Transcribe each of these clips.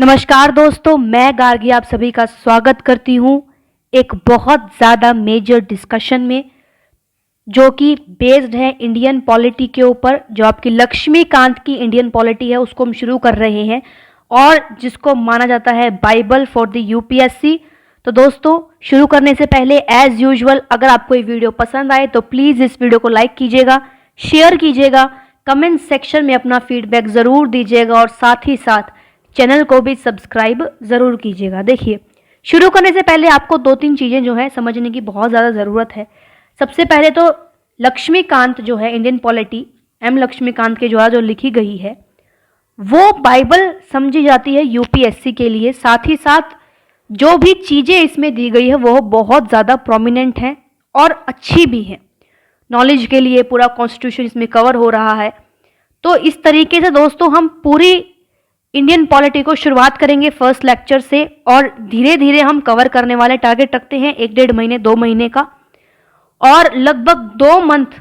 नमस्कार दोस्तों, मैं गार्गी आप सभी का स्वागत करती हूँ एक बहुत ज़्यादा मेजर डिस्कशन में, जो कि बेस्ड है इंडियन पॉलिटी के ऊपर। जो आपकी लक्ष्मीकांत की इंडियन पॉलिटी है उसको हम शुरू कर रहे हैं और जिसको माना जाता है बाइबल फॉर द यूपीएससी। तो दोस्तों, शुरू करने से पहले एज यूजुअल अगर आपको ये वीडियो पसंद आए तो प्लीज़ इस वीडियो को लाइक कीजिएगा, शेयर कीजिएगा, कमेंट सेक्शन में अपना फीडबैक ज़रूर दीजिएगा और साथ ही साथ चैनल को भी सब्सक्राइब ज़रूर कीजिएगा। देखिए, शुरू करने से पहले आपको दो तीन चीज़ें जो है समझने की बहुत ज़्यादा ज़रूरत है। सबसे पहले तो लक्ष्मीकांत जो है इंडियन पॉलिटी एम लक्ष्मीकांत के द्वारा जो लिखी गई है वो बाइबल समझी जाती है यूपीएससी के लिए। साथ ही साथ जो भी चीज़ें इसमें दी गई है वो बहुत ज़्यादा प्रोमिनेंट हैं और अच्छी भी हैं। नॉलेज के लिए पूरा कॉन्स्टिट्यूशन इसमें कवर हो रहा है। तो इस तरीके से दोस्तों हम पूरी इंडियन पॉलिटी को शुरुआत करेंगे फर्स्ट लेक्चर से और धीरे धीरे हम कवर करने वाले टारगेट रखते हैं 1-1.5 महीने 2 महीने का, और लगभग 2 मंथ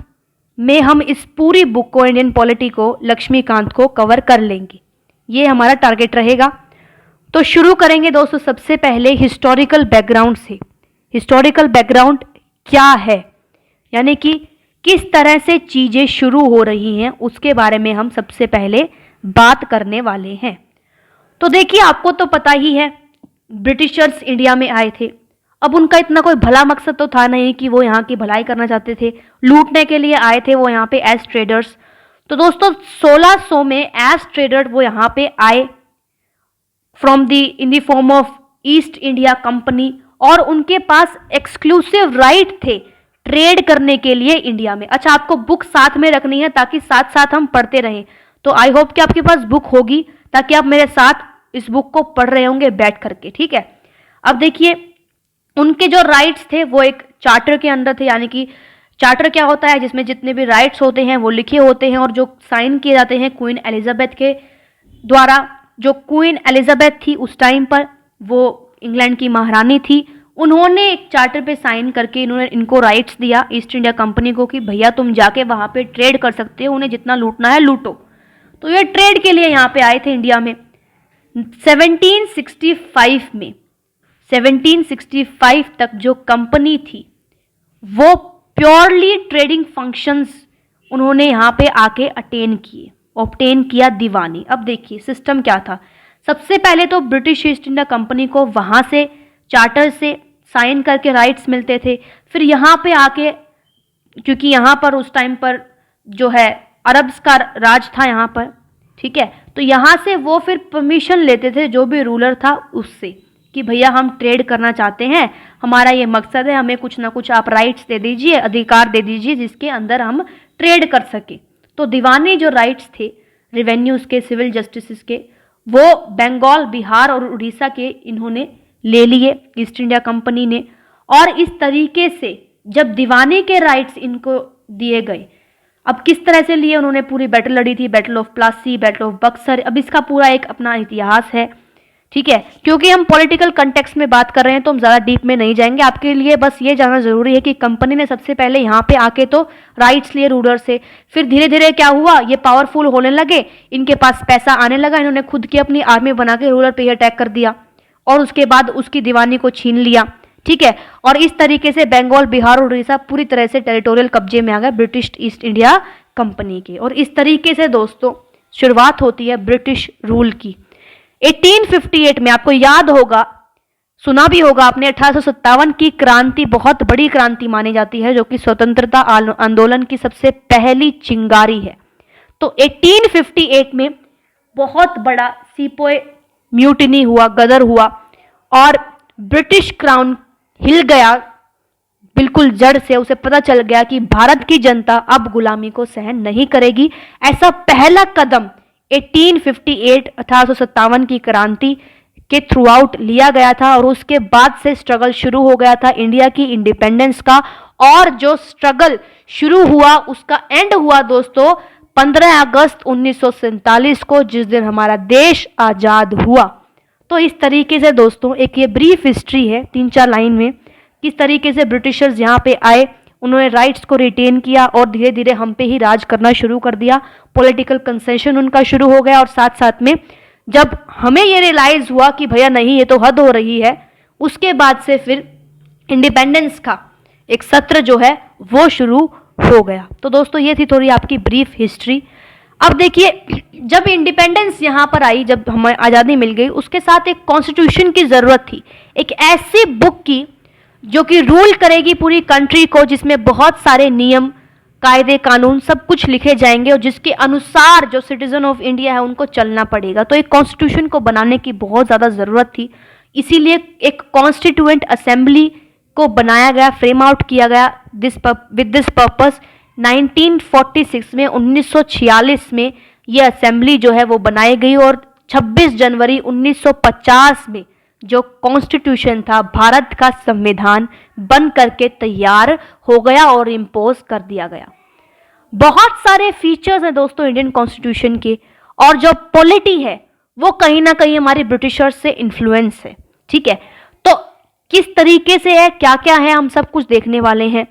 में हम इस पूरी बुक को इंडियन पॉलिटी को लक्ष्मीकांत को कवर कर लेंगे। ये हमारा टारगेट रहेगा। तो शुरू करेंगे दोस्तों सबसे पहले हिस्टोरिकल बैकग्राउंड से। हिस्टोरिकल बैकग्राउंड क्या है, यानी कि किस तरह से चीज़ें शुरू हो रही हैं, उसके बारे में हम सबसे पहले बात करने वाले हैं। तो देखिए, आपको तो पता ही है ब्रिटिशर्स इंडिया में आए थे। अब उनका इतना कोई भला मकसद तो था नहीं कि वो यहाँ की भलाई करना चाहते थे, लूटने के लिए आए थे वो यहाँ पे एज ट्रेडर्स। तो दोस्तों 1600 में एज ट्रेडर वो यहाँ पे आए in the form of east India company, और उनके पास एक्सक्लूसिव राइट थे ट्रेड करने के लिए इंडिया में। अच्छा, आपको बुक साथ में रखनी है ताकि साथ साथ हम पढ़ते रहें। तो आई होप कि आपके पास बुक होगी ताकि आप मेरे साथ इस बुक को पढ़ रहे होंगे बैठ करके, ठीक है। अब देखिए, उनके जो राइट्स थे वो एक चार्टर के अंदर थे। यानी कि चार्टर क्या होता है, जिसमें जितने भी राइट्स होते हैं वो लिखे होते हैं और जो साइन किए जाते हैं क्वीन एलिजाबेथ के द्वारा। जो क्वीन एलिजाबेथ थी उस टाइम पर, वो इंग्लैंड की महारानी थी। उन्होंने एक चार्टर पे साइन करके इनको राइट्स दिया ईस्ट इंडिया कंपनी को कि भैया तुम जाके वहाँ पे ट्रेड कर सकते हो, उन्हें जितना लूटना है लूटो। तो ये ट्रेड के लिए यहाँ पे आए थे इंडिया में 1765 में। 1765 तक जो कंपनी थी वो प्योरली ट्रेडिंग फंक्शंस उन्होंने यहाँ पे आके ऑब्टेन किया दीवानी। अब देखिए सिस्टम क्या था। सबसे पहले तो ब्रिटिश ईस्ट इंडिया कंपनी को वहाँ से चार्टर से साइन करके राइट्स मिलते थे। फिर यहाँ पे आके, क्योंकि यहाँ पर उस टाइम पर जो है अरब्स का राज था यहाँ पर, ठीक है, तो यहाँ से वो फिर परमिशन लेते थे जो भी रूलर था उससे कि भैया हम ट्रेड करना चाहते हैं, हमारा ये मकसद है, हमें कुछ ना कुछ आप राइट्स दे दीजिए, अधिकार दे दीजिए जिसके अंदर हम ट्रेड कर सके। तो दीवानी जो राइट्स थे रेवेन्यूज के, सिविल जस्टिस के, वो बंगाल, बिहार और उड़ीसा के इन्होंने ले लिए ईस्ट इंडिया कंपनी ने। और इस तरीके से जब दीवानी के राइट्स इनको दिए गए, अब किस तरह से लिए, उन्होंने पूरी बैटल लड़ी थी, battle of Plassey, battle of Buxar. अब इसका पूरा एक अपना इतिहास है, ठीक है। क्योंकि हम पॉलिटिकल कंटेक्स्ट में बात कर रहे हैं तो हम ज़्यादा डीप में नहीं जाएंगे। आपके लिए बस ये जानना जरूरी है कि कंपनी ने सबसे पहले यहाँ पे आके तो राइट्स लिए रूलर से, फिर धीरे धीरे क्या हुआ, ये पावरफुल होने लगे, इनके पास पैसा आने लगा, इन्होंने खुद की अपनी आर्मी बना के रूलर पे अटैक कर दिया और उसके बाद उसकी दीवानी को छीन लिया, ठीक है। और इस तरीके से बंगाल, बिहार और उड़ीसा पूरी तरह से टेरिटोरियल कब्जे में आ गए ब्रिटिश ईस्ट इंडिया कंपनी के। और इस तरीके से दोस्तों शुरुआत होती है ब्रिटिश रूल की। 1858 में, आपको याद होगा, सुना भी होगा आपने, 1857 की क्रांति बहुत बड़ी क्रांति मानी जाती है, जो कि स्वतंत्रता आंदोलन की सबसे पहली चिंगारी है। तो 1858 में बहुत बड़ा सिपोय म्यूटिनी हुआ, गदर हुआ और ब्रिटिश क्राउन हिल गया बिल्कुल जड़ से। उसे पता चल गया कि भारत की जनता अब गुलामी को सहन नहीं करेगी। ऐसा पहला कदम 1857 की क्रांति के थ्रू आउट लिया गया था और उसके बाद से स्ट्रगल शुरू हो गया था इंडिया की इंडिपेंडेंस का। और जो स्ट्रगल शुरू हुआ उसका एंड हुआ दोस्तों 15 अगस्त 1947 को, जिस दिन हमारा देश आज़ाद हुआ। तो इस तरीके से दोस्तों एक ये ब्रीफ हिस्ट्री है 3-4 लाइन में, किस तरीके से ब्रिटिशर्स यहाँ पे आए, उन्होंने राइट्स को रिटेन किया और धीरे धीरे हम पे ही राज करना शुरू कर दिया। पॉलिटिकल कंसेशन उनका शुरू हो गया और साथ साथ में जब हमें ये रियलाइज हुआ कि भैया नहीं ये तो हद हो रही है, उसके बाद से फिर इंडिपेंडेंस का एक सत्र जो है वो शुरू हो गया। तो दोस्तों ये थी थोड़ी आपकी ब्रीफ हिस्ट्री। अब देखिए, जब इंडिपेंडेंस यहाँ पर आई, जब हमें आज़ादी मिल गई, उसके साथ एक कॉन्स्टिट्यूशन की ज़रूरत थी, एक ऐसी बुक की जो कि रूल करेगी पूरी कंट्री को, जिसमें बहुत सारे नियम, कायदे, कानून सब कुछ लिखे जाएंगे और जिसके अनुसार जो सिटीजन ऑफ इंडिया है उनको चलना पड़ेगा। तो एक कॉन्स्टिट्यूशन को बनाने की बहुत ज़्यादा ज़रूरत थी, इसीलिए एक कॉन्स्टिट्यूएंट असेंबली को बनाया गया, फ्रेम आउट किया गया विद दिस पर्पस। 1946 में 1946 में ये असेंबली जो है वो बनाई गई और 26 जनवरी 1950 में जो कॉन्स्टिट्यूशन था, भारत का संविधान बन करके तैयार हो गया और इम्पोज कर दिया गया। बहुत सारे फीचर्स हैं दोस्तों इंडियन कॉन्स्टिट्यूशन के, और जो पॉलिटी है वो कहीं ना कहीं हमारे ब्रिटिशर्स से इन्फ्लुएंस है। ठीक है, तो किस तरीके से है, क्या क्या है, हम सब कुछ देखने वाले हैं।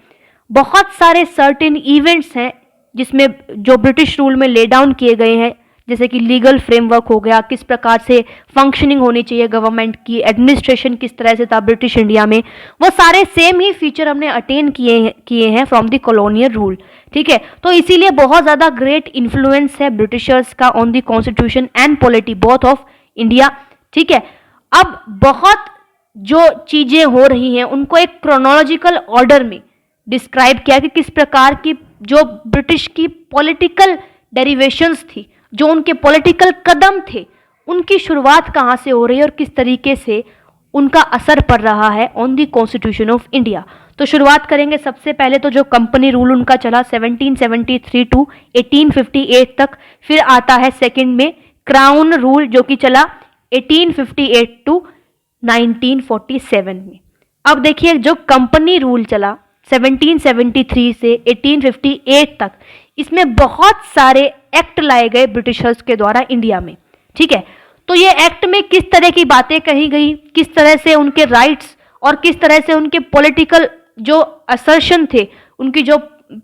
बहुत सारे सर्टेन इवेंट्स हैं जिसमें जो ब्रिटिश रूल में ले डाउन किए गए हैं, जैसे कि लीगल फ्रेमवर्क हो गया, किस प्रकार से फंक्शनिंग होनी चाहिए गवर्नमेंट की, एडमिनिस्ट्रेशन किस तरह से था ब्रिटिश इंडिया में, वो सारे सेम ही फीचर हमने अटेन किए हैं फ्रॉम द कॉलोनियल रूल। ठीक है, तो इसीलिए बहुत ज़्यादा ग्रेट इन्फ्लुएंस है ब्रिटिशर्स का on the constitution and polity both of India. ठीक है, अब बहुत जो चीज़ें हो रही हैं उनको एक क्रोनोलॉजिकल ऑर्डर में डिस्क्राइब किया कि किस प्रकार की जो ब्रिटिश की पॉलिटिकल डेरिवेशंस थी, जो उनके पॉलिटिकल कदम थे, उनकी शुरुआत कहाँ से हो रही है और किस तरीके से उनका असर पड़ रहा है on the constitution of India. तो शुरुआत करेंगे सबसे पहले तो जो कंपनी रूल उनका चला 1773 टू 1858 तक, फिर आता है सेकंड में क्राउन रूल जो कि चला 1858 टू 1947 में। अब देखिए, जो कंपनी रूल चला 1773 से 1858 तक, इसमें बहुत सारे एक्ट लाए गए ब्रिटिशर्स के द्वारा इंडिया में। ठीक है, तो ये एक्ट में किस तरह की बातें कही गई, किस तरह से उनके राइट्स और किस तरह से उनके पॉलिटिकल जो असर्शन थे, उनकी जो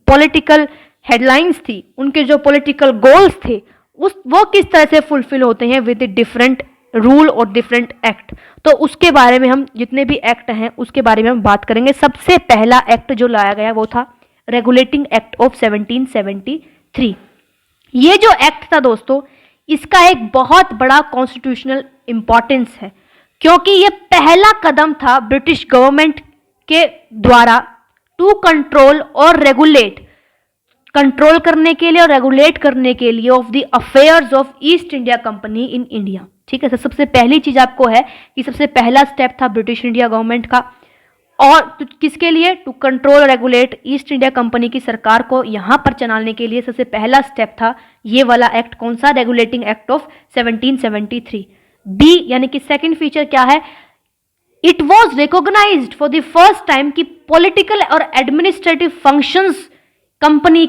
पॉलिटिकल हेडलाइंस थी, उनके जो पॉलिटिकल गोल्स थे, वो किस तरह से फुलफिल होते हैं विद डिफरेंट रूल और डिफरेंट एक्ट। तो उसके बारे में हम जितने भी एक्ट हैं उसके बारे में हम बात करेंगे। सबसे पहला एक्ट जो लाया गया वो था रेगुलेटिंग एक्ट ऑफ 1773। ये जो एक्ट था दोस्तों, इसका एक बहुत बड़ा कॉन्स्टिट्यूशनल इंपॉर्टेंस है, क्योंकि ये पहला कदम था ब्रिटिश गवर्नमेंट के द्वारा टू कंट्रोल और रेगुलेट, कंट्रोल करने के लिए और रेगुलेट करने के लिए of the affairs of east India company in India. ठीक है, तो सबसे पहली चीज आपको है कि सबसे पहला स्टेप था ब्रिटिश इंडिया गवर्नमेंट का, और किसके लिए, to control regulate East India Company की सरकार को यहाँ पर चलाने के लिए सबसे पहला स्टेप था ये वाला एक्ट। कौन सा, रेगुलेटिंग एक्ट ऑफ 1773। बी यानी कि सेकंड फीचर क्या है, it was recognized for the first time कि पॉलिटिकल और एडमिनिस्ट्रेटिव फंक्शंस कंपनी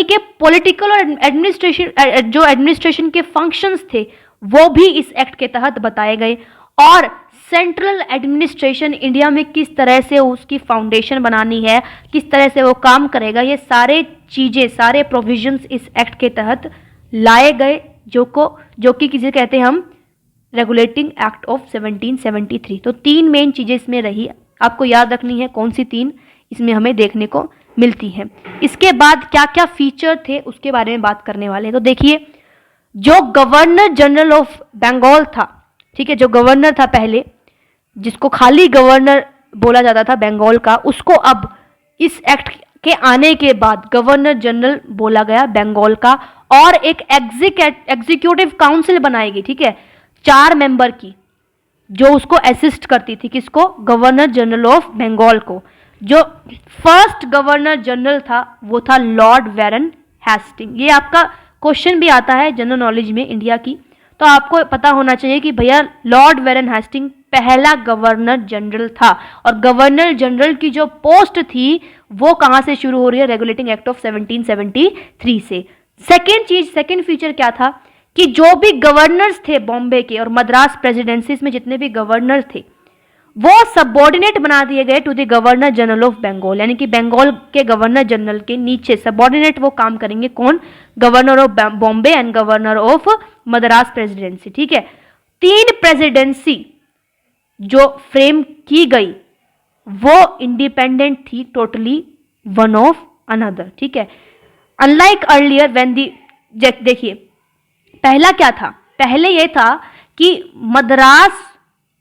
के पॉलिटिकल और एडमिनिस्ट्रेशन जो एडमिनिस्ट्रेशन के फंक्शंस थे वो भी इस एक्ट के तहत बताए गए, और सेंट्रल एडमिनिस्ट्रेशन इंडिया में किस तरह से उसकी फाउंडेशन बनानी है, किस तरह से वो काम करेगा, ये सारे चीज़ें, सारे प्रोविजंस इस एक्ट के तहत लाए गए, जो कि किसे कहते हैं हम, रेगुलेटिंग एक्ट ऑफ 1773। तो तीन मेन चीज़ें इसमें रही, आपको याद रखनी है कौन सी तीन इसमें हमें देखने को मिलती हैं। इसके बाद क्या क्या फीचर थे उसके बारे में बात करने वाले हैं। तो देखिए, जो गवर्नर जनरल ऑफ बंगाल था, ठीक है, जो गवर्नर था पहले, जिसको खाली गवर्नर बोला जाता था बंगाल का, उसको अब इस एक्ट के आने के बाद गवर्नर जनरल बोला गया बंगाल का, और एक एग्जीक्यूटिव काउंसिल बनाएगी। ठीक है, 4 मेंबर की, जो उसको असिस्ट करती थी, किसको, गवर्नर जनरल ऑफ बंगाल को। जो फर्स्ट गवर्नर जनरल था वो था लॉर्ड वेरन हेस्टिंग। ये आपका क्वेश्चन भी आता है जनरल नॉलेज में इंडिया की, तो आपको पता होना चाहिए कि भैया लॉर्ड वेरन हेस्टिंग पहला गवर्नर जनरल था, और गवर्नर जनरल की जो पोस्ट थी वो कहाँ से शुरू हो रही है, रेगुलेटिंग एक्ट ऑफ 1773 से। सेकेंड फीचर क्या था कि जो भी गवर्नर्स थे बॉम्बे के और मद्रास प्रेसिडेंसीज में जितने भी गवर्नर थे, वो सबऑर्डिनेट बना दिए गए to the governor general of Bengal, यानी कि बंगाल के गवर्नर जनरल के नीचे सबऑर्डिनेट वो काम करेंगे। कौन? Governor of Bombay and governor of Madras presidency. ठीक है, 3 प्रेसिडेंसी जो फ्रेम की गई वो इंडिपेंडेंट थी, टोटली वन ऑफ अनदर। ठीक है, अनलाइक अर्लियर व्हेन दी, देखिए पहला क्या था, पहले ये था कि मद्रास,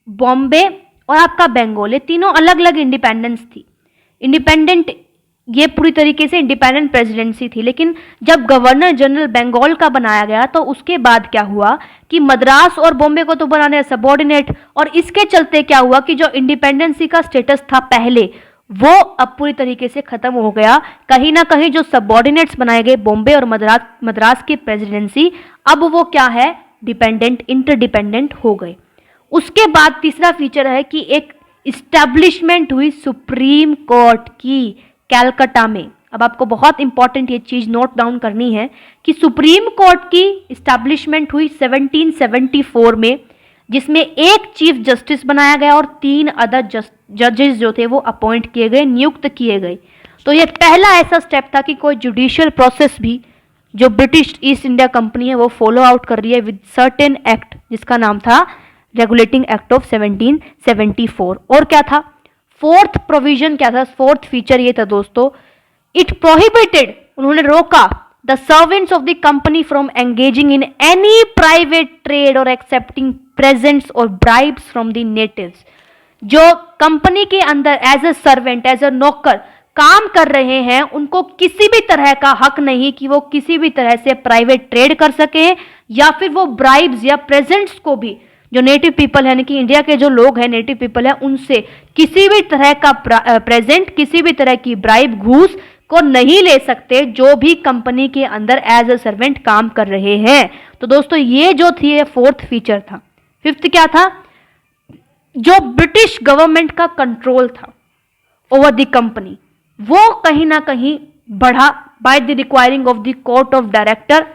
बॉम्बे और आपका बंगाल, ये तीनों अलग अलग इंडिपेंडेंस थी, इंडिपेंडेंट, ये पूरी तरीके से इंडिपेंडेंट प्रेसिडेंसी थी। लेकिन जब गवर्नर जनरल बंगाल का बनाया गया तो उसके बाद क्या हुआ कि मद्रास और बॉम्बे को तो बनाने सबऑर्डिनेट, और इसके चलते क्या हुआ कि जो इंडिपेंडेंसी का स्टेटस था पहले, वो अब पूरी तरीके से खत्म हो गया। कहीं ना कहीं जो सबऑर्डिनेट्स बनाए गए बॉम्बे और मद्रास की प्रेसिडेंसी, अब वो क्या है, डिपेंडेंट, इंटरडिपेंडेंट हो गए। उसके बाद तीसरा फीचर है कि एक इस्टेब्लिशमेंट हुई सुप्रीम कोर्ट की कैलकाटा में। अब आपको बहुत इंपॉर्टेंट ये चीज नोट डाउन करनी है कि सुप्रीम कोर्ट की इस्टेब्लिशमेंट हुई 1774 में, जिसमें एक चीफ जस्टिस बनाया गया और 3 अदर जजेस जो थे वो अपॉइंट किए गए, नियुक्त किए गए। तो ये पहला ऐसा स्टेप था कि कोई जुडिशियल प्रोसेस भी जो ब्रिटिश ईस्ट इंडिया कंपनी है वो फॉलो आउट कर रही है विद सर्टेन एक्ट, जिसका नाम था रेगुलेटिंग एक्ट ऑफ 1774। और क्या था, फोर्थ प्रोविजन क्या था, फोर्थ फीचर ये था दोस्तों, इट प्रोहिबिटेड, उन्होंने रोका, the servants of the company from engaging in any private trade और एक्सेप्टिंग प्रेजेंट्स और ब्राइब्स फ्रॉम द नेटिव्स। जो कंपनी के अंदर as a servant, as a नौकर काम कर रहे हैं, उनको किसी भी तरह का हक नहीं कि वो किसी भी तरह से प्राइवेट ट्रेड कर सके, या फिर वो ब्राइब्स या प्रेजेंट्स को भी, जो नेटिव पीपल है, यानी कि इंडिया के जो लोग हैं नेटिव पीपल है, उनसे किसी भी तरह का प्रेजेंट, किसी भी तरह की ब्राइब, घूस को नहीं ले सकते, जो भी कंपनी के अंदर एज ए सर्वेंट काम कर रहे हैं। तो दोस्तों ये जो थी ये फोर्थ फीचर था। फिफ्थ क्या था, जो ब्रिटिश गवर्नमेंट का कंट्रोल था ओवर द कंपनी, वो कहीं ना कहीं बढ़ा by the requiring of the court of director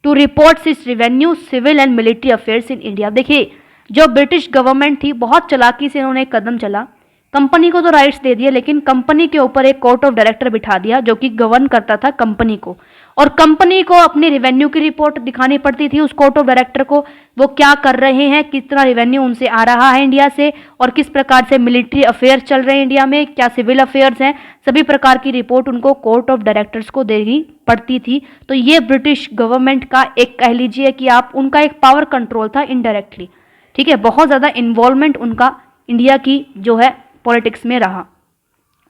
to report इस revenue, civil and military affairs in India. देखिए जो ब्रिटिश गवर्नमेंट थी, बहुत चालाकी से इन्होंने एक कदम चला, कंपनी को तो राइट्स दे दिए, लेकिन कंपनी के ऊपर एक कोर्ट ऑफ डायरेक्टर बिठा दिया जो कि गवर्न करता था कंपनी को, और कंपनी को अपनी रेवेन्यू की रिपोर्ट दिखानी पड़ती थी उस कोर्ट ऑफ डायरेक्टर को, वो क्या कर रहे हैं, कितना रेवेन्यू उनसे आ रहा है इंडिया से, और किस प्रकार से मिलिट्री अफेयर्स चल रहे हैं इंडिया में, क्या सिविल अफेयर्स हैं, सभी प्रकार की रिपोर्ट उनको कोर्ट ऑफ डायरेक्टर्स को देनी पड़ती थी। तो ये ब्रिटिश गवर्नमेंट का एक, कह लीजिए कि आप, उनका एक पावर कंट्रोल था इनडायरेक्टली। ठीक है, बहुत ज़्यादा इन्वॉल्वमेंट उनका इंडिया की जो है पॉलिटिक्स में रहा।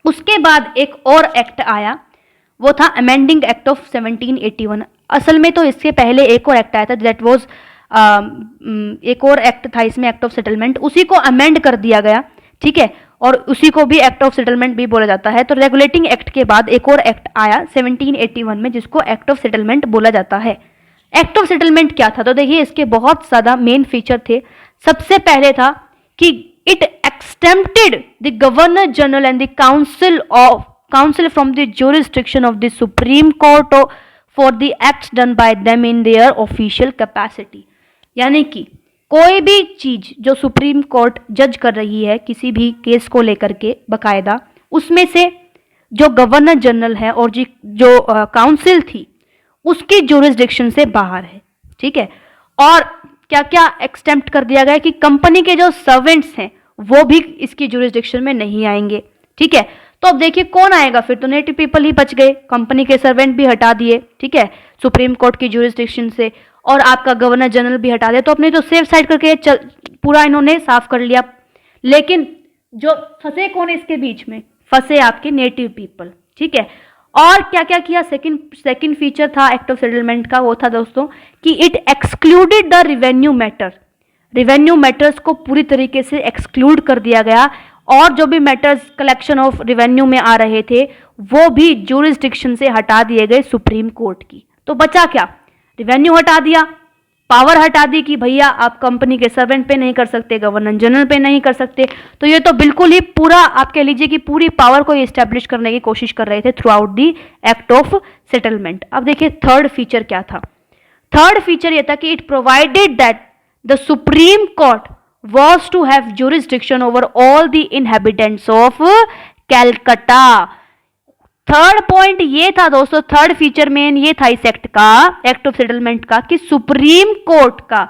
उसके बाद एक और एक्ट आया, वो था अमेंडिंग एक्ट ऑफ 1781। असल में तो इससे पहले एक और एक्ट आया था, दैट वाज एक और एक्ट था इसमें, एक्ट ऑफ सेटलमेंट, उसी को अमेंड कर दिया गया। ठीक है, और उसी को भी एक्ट ऑफ सेटलमेंट भी बोला जाता है। तो रेगुलेटिंग एक्ट के बाद एक और एक्ट आया 1781 में, जिसको एक्ट ऑफ सेटलमेंट बोला जाता है। एक्ट ऑफ सेटलमेंट क्या था, तो देखिए इसके बहुत ज़्यादा मेन फीचर थे। सबसे पहले था कि it exempted the governor general and the council from the jurisdiction of the Supreme Court for the acts done by them in their official capacity। यानी कि कोई भी चीज जो सुप्रीम कोर्ट जज कर रही है किसी भी केस को लेकर के बकायदा, उसमें से जो गवर्नर जनरल है और जो काउंसिल थी उसकी jurisdiction से बाहर है। ठीक है, और क्या क्या एक्सटेम्प्ट कर दिया गया कि कंपनी के जो सर्वेंट्स हैं वो भी इसकी jurisdiction में नहीं आएंगे। ठीक है, तो अब देखिए कौन आएगा फिर, तो नेटिव पीपल ही बच गए, कंपनी के सर्वेंट भी हटा दिए। ठीक है, सुप्रीम कोर्ट की jurisdiction से, और आपका गवर्नर जनरल भी हटा दिया, तो अपने तो सेफ साइड करके पूरा इन्होंने साफ कर लिया। लेकिन जो फंसे कौन है इसके बीच में, फंसे आपके नेटिव पीपल। ठीक है, और क्या क्या किया, सेकंड फीचर था एक्ट ऑफ सेटलमेंट का, वो था दोस्तों कि it excluded the revenue matter. Revenue matters को पूरी तरीके से एक्सक्लूड कर दिया गया, और जो भी मैटर्स कलेक्शन ऑफ रिवेन्यू में आ रहे थे वो भी jurisdiction से हटा दिए गए सुप्रीम कोर्ट की। तो बचा क्या, रिवेन्यू हटा दिया, पावर हटा दी कि भैया आप कंपनी के सर्वेंट पे नहीं कर सकते, गवर्नर जनरल पे नहीं कर सकते। तो ये तो बिल्कुल ही पूरा आप कह लीजिए कि पूरी पावर को एस्टेब्लिश करने की कोशिश कर रहे थे through out the act of settlement. अब देखिए थर्ड फीचर क्या था, थर्ड फीचर ये था कि it provided that the supreme court was to have jurisdiction over all the inhabitants of Calcutta. Third point ये था दोस्तों, थर्ड फीचर मेन ये था इस एक्ट का, एक्ट ऑफ सेटलमेंट का, कि सुप्रीम कोर्ट का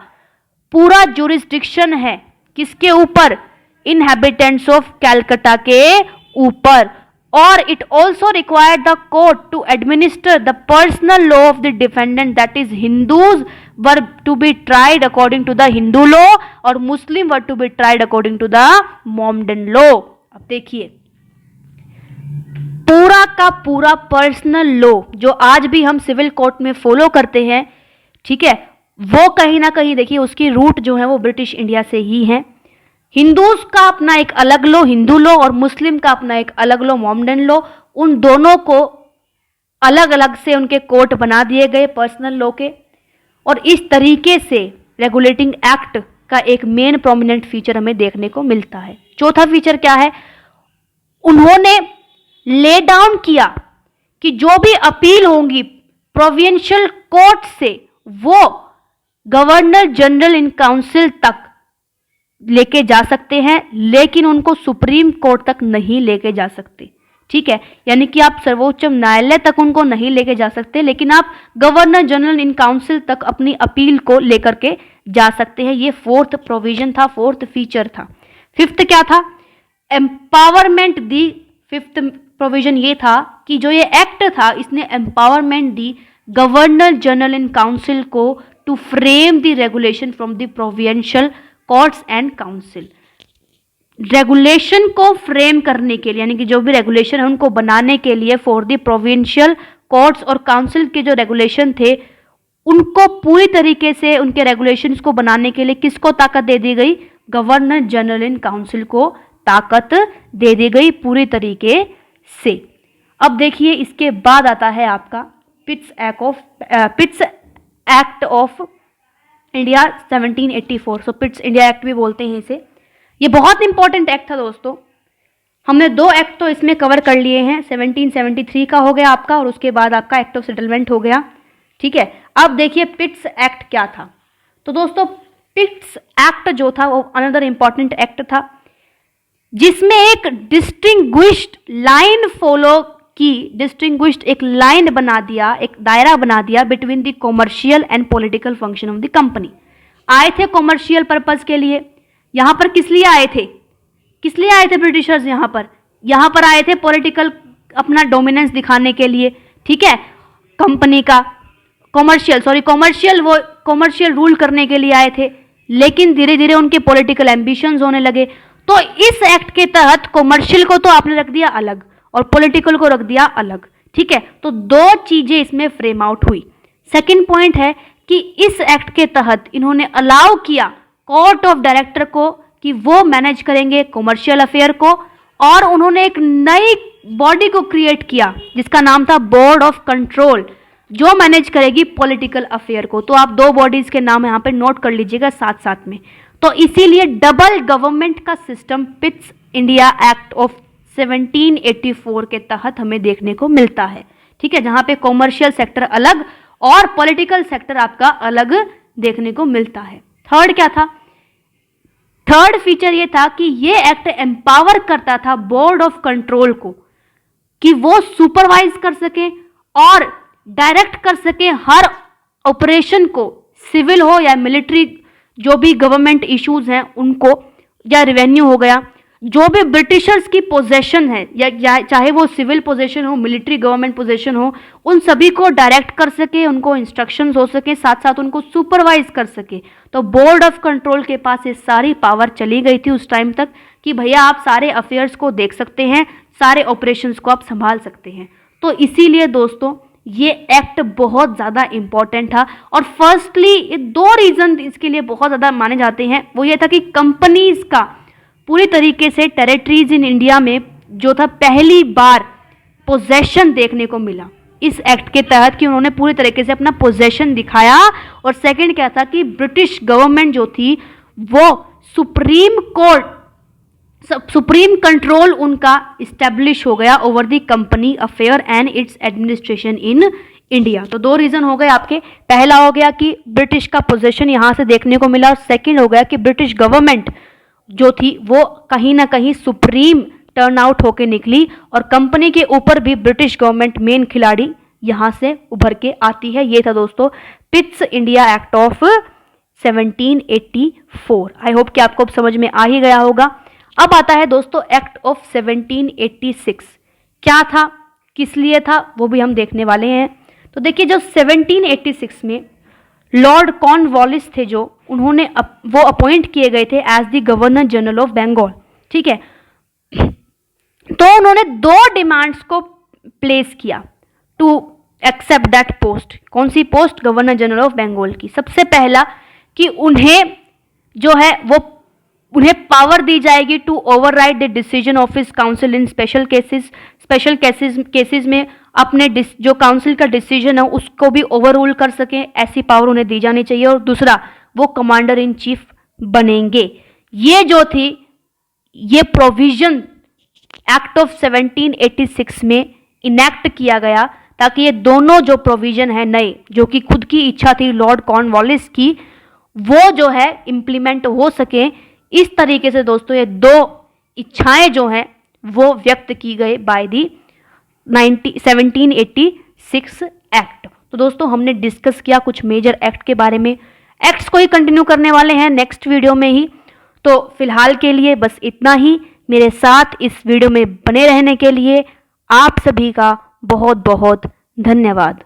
पूरा जुरिस्डिक्शन है किसके ऊपर, इनहैबिटेंट्स ऑफ कैलकटा के ऊपर। और it also required the court to administer the personal law of the defendant, that is Hindus were to be tried according to the Hindu law और Muslim were to be tried according to the Mohammedan law. अब देखिए पूरा का पूरा personal law जो आज भी हम सिविल कोर्ट में फॉलो करते हैं, ठीक है, वो कहीं ना कहीं देखिए उसकी रूट जो है वो ब्रिटिश इंडिया से ही है। हिंदूज का अपना एक अलग लॉ हिंदू लॉ और मुस्लिम का अपना एक अलग लॉ मोमडन लॉ, उन दोनों को अलग अलग से उनके कोर्ट बना दिए गए पर्सनल लॉ के। और इस तरीके से रेगुलेटिंग एक्ट का एक मेन प्रोमिनेंट फीचर हमें देखने को मिलता है। चौथा फीचर क्या है, उन्होंने ले डाउन किया कि जो भी अपील होंगी प्रोविंशियल कोर्ट से वो गवर्नर जनरल इन काउंसिल तक लेके जा सकते हैं, लेकिन उनको सुप्रीम कोर्ट तक नहीं लेके जा सकते। ठीक है, यानी कि आप सर्वोच्च न्यायालय तक उनको नहीं लेके जा सकते, लेकिन आप गवर्नर जनरल इन काउंसिल तक अपनी अपील को लेकर के जा सकते हैं। ये फोर्थ प्रोविजन था, फोर्थ फीचर था। फिफ्थ क्या था, एम्पावरमेंट दी। फिफ्थ प्रोविजन ये था कि जो ये एक्ट था इसने एम्पावरमेंट दी गवर्नर जनरल इन काउंसिल को to frame the regulation from the provincial courts and council. Regulation को फ्रेम करने के लिए, यानी कि जो भी रेगुलेशन है उनको बनाने के लिए फॉर द प्रोविंशियल कोर्ट्स और काउंसिल के जो रेगुलेशन थे उनको पूरी तरीके से उनके रेगुलेशंस को बनाने के लिए किसको ताकत दे दी गई, गवर्नर जनरल इन काउंसिल को ताकत दे दी गई पूरी तरीके से। अब देखिए इसके बाद आता है आपका Pitt's Act of India 1784। So Pitt's India Act भी बोलते हैं इसे। ये बहुत इंपॉर्टेंट एक्ट था दोस्तों। हमने दो एक्ट तो इसमें कवर कर लिए हैं, 1773 का हो गया आपका और उसके बाद आपका एक्ट ऑफ सेटलमेंट हो गया। ठीक है, अब देखिए पिट्स एक्ट क्या था। तो दोस्तों पिट्स एक्ट जो था वो अनदर इंपॉर्टेंट एक्ट था जिसमें एक डिस्टिंग्विश्ड लाइन फॉलो की, डिस्टिंग्विश्ड एक लाइन बना दिया, एक दायरा बना दिया between the commercial and political function of the company. आए थे कॉमर्शियल पर्पज के लिए, यहां पर किस लिए आए थे, किस लिए आए थे ब्रिटिशर्स, यहां पर आए थे पॉलिटिकल अपना डोमिनेंस दिखाने के लिए। ठीक है, कंपनी का कॉमर्शियल रूल करने के लिए आए थे, लेकिन धीरे धीरे उनके पॉलिटिकल एम्बिशंस होने लगे। तो इस एक्ट के तहत कॉमर्शियल को तो आपने रख दिया अलग और पॉलिटिकल को रख दिया अलग। ठीक है, तो दो चीजें इसमें फ्रेम आउट हुई। सेकंड पॉइंट है कि इस एक्ट के तहत इन्होंने अलाउ किया कोर्ट ऑफ डायरेक्टर को कि वो मैनेज करेंगे कॉमर्शियल अफेयर को, और उन्होंने एक नई बॉडी को क्रिएट किया जिसका नाम था बोर्ड ऑफ कंट्रोल, जो मैनेज करेगी पॉलिटिकल अफेयर को। तो आप दो बॉडीज के नाम यहां पे नोट कर लीजिएगा साथ साथ में। तो इसीलिए डबल गवर्नमेंट का सिस्टम पिट्स इंडिया एक्ट ऑफ 1784 के तहत हमें देखने को मिलता है। ठीक है, जहां पे कॉमर्शियल सेक्टर अलग और पॉलिटिकल सेक्टर आपका अलग देखने को मिलता है। थर्ड क्या था, थर्ड फीचर ये था कि ये एक्ट एम्पावर करता था बोर्ड ऑफ कंट्रोल को कि वो सुपरवाइज कर सके और डायरेक्ट कर सके हर ऑपरेशन को, सिविल हो या मिलिट्री, जो भी गवर्नमेंट इश्यूज हैं उनको, या रेवेन्यू हो गया, जो भी ब्रिटिशर्स की पोजेशन है या चाहे वो सिविल पोजेशन हो, मिलिट्री गवर्नमेंट पोजेशन हो, उन सभी को डायरेक्ट कर सके, उनको इंस्ट्रक्शंस हो सके, साथ साथ उनको सुपरवाइज कर सके। तो बोर्ड ऑफ कंट्रोल के पास ये सारी पावर चली गई थी उस टाइम तक कि भैया आप सारे अफेयर्स को देख सकते हैं, सारे ऑपरेशंस को आप संभाल सकते हैं। तो इसीलिए दोस्तों ये एक्ट बहुत ज़्यादा इंपॉर्टेंट था। और फर्स्टली ये दो रीज़न इसके लिए बहुत ज़्यादा माने जाते हैं। वो ये था कि कंपनीज का पूरी तरीके से टेरिटरीज इन इंडिया में जो था पहली बार पोजेशन देखने को मिला इस एक्ट के तहत, कि उन्होंने पूरी तरीके से अपना पोजेशन दिखाया। और सेकंड क्या था कि ब्रिटिश गवर्नमेंट जो थी वो सुप्रीम कंट्रोल उनका इस्टेब्लिश हो गया over the company affair and it's administration in India. तो दो रीजन हो गए आपके, पहला हो गया कि ब्रिटिश का पोजीशन यहां से देखने को मिला, सेकंड हो गया कि ब्रिटिश गवर्नमेंट जो थी वो कहीं ना कहीं सुप्रीम टर्न आउट होके निकली और कंपनी के ऊपर भी ब्रिटिश गवर्नमेंट मेन खिलाड़ी यहां से उभर के आती है। ये था दोस्तों पिट्स India act of 1784। I hope कि आपको अब समझ में आ ही गया होगा। अब आता है दोस्तों एक्ट ऑफ 1786। क्या था, किस लिए था, वो भी हम देखने वाले हैं। तो देखिए जो 1786 में लॉर्ड कॉर्नवालिस थे, जो उन्होंने वो अपॉइंट किए गए थे as the governor general of Bengal, ठीक है। तो उन्होंने दो डिमांड्स को प्लेस किया टू एक्सेप्ट दैट पोस्ट। कौन सी post? Governor general of Bengal की। सबसे पहला कि उन्हें जो है वो उन्हें पावर दी जाएगी to override the decision of his council in special cases में अपने जो काउंसिल का डिसीजन है उसको भी ओवररूल कर सकें, ऐसी पावर उन्हें दी जानी चाहिए। और दूसरा, वो कमांडर इन चीफ बनेंगे। ये जो थी ये प्रोविजन एक्ट ऑफ 1786 में इनेक्ट किया गया ताकि ये दोनों जो प्रोविजन है नए, जो कि खुद की इच्छा थी लॉर्ड कॉर्नवालिस की, वो जो है इंप्लीमेंट हो सके। इस तरीके से दोस्तों ये दो इच्छाएं जो हैं वो व्यक्त की गई बाय दी 1786 एक्ट। तो दोस्तों हमने डिस्कस किया कुछ मेजर एक्ट के बारे में। एक्ट्स को ही कंटिन्यू करने वाले हैं नेक्स्ट वीडियो में ही। तो फिलहाल के लिए बस इतना ही। मेरे साथ इस वीडियो में बने रहने के लिए आप सभी का बहुत बहुत धन्यवाद।